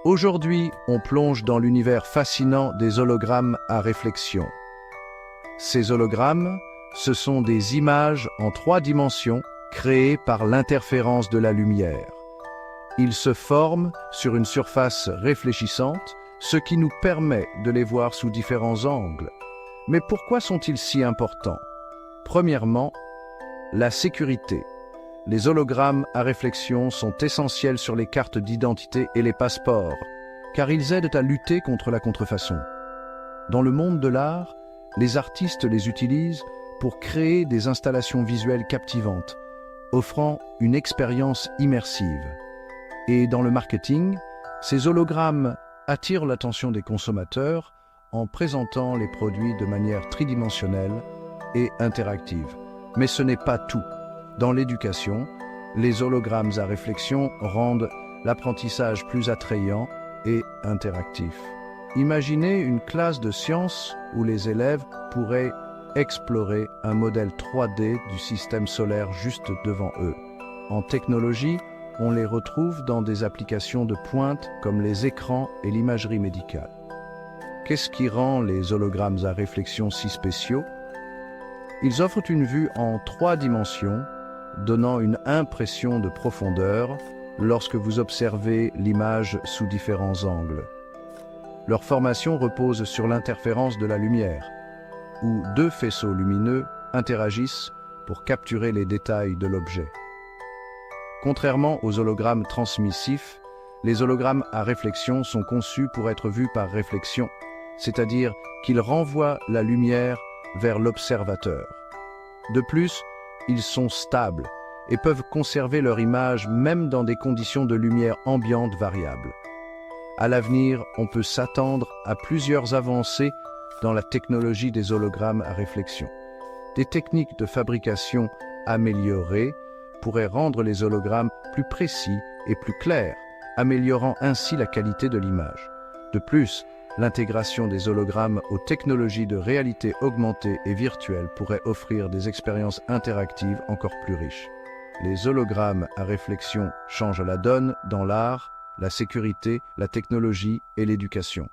Aujourd'hui, on plonge dans l'univers fascinant des hologrammes à réflexion. Ces hologrammes, ce sont des images en 3 dimensions créées par l'interférence de la lumière. Ils se forment sur une surface réfléchissante, ce qui nous permet de les voir sous différents angles. Mais pourquoi sont-ils si importants? Premièrement, la sécurité. Les hologrammes à réflexion sont essentiels sur les cartes d'identité et les passeports, car ils aident à lutter contre la contrefaçon. Dans le monde de l'art, les artistes les utilisent pour créer des installations visuelles captivantes, offrant une expérience immersive. Et dans le marketing, ces hologrammes attirent l'attention des consommateurs en présentant les produits de manière tridimensionnelle et interactive. Mais ce n'est pas tout. Dans l'éducation, les hologrammes à réflexion rendent l'apprentissage plus attrayant et interactif. Imaginez une classe de sciences où les élèves pourraient explorer un modèle 3D du système solaire juste devant eux. En technologie, on les retrouve dans des applications de pointe comme les écrans et l'imagerie médicale. Qu'est-ce qui rend les hologrammes à réflexion si spéciaux? Ils offrent une vue en 3 dimensions, donnant une impression de profondeur lorsque vous observez l'image sous différents angles. Leur formation repose sur l'interférence de la lumière, où 2 faisceaux lumineux interagissent pour capturer les détails de l'objet. Contrairement aux hologrammes transmissifs, les hologrammes à réflexion sont conçus pour être vus par réflexion, c'est-à-dire qu'ils renvoient la lumière vers l'observateur. De plus, ils sont stables et peuvent conserver leur image même dans des conditions de lumière ambiante variables. À l'avenir, on peut s'attendre à plusieurs avancées dans la technologie des hologrammes à réflexion. Des techniques de fabrication améliorées pourraient rendre les hologrammes plus précis et plus clairs, améliorant ainsi la qualité de l'image. De plus, l'intégration des hologrammes aux technologies de réalité augmentée et virtuelle pourrait offrir des expériences interactives encore plus riches. Les hologrammes à réflexion changent la donne dans l'art, la sécurité, la technologie et l'éducation.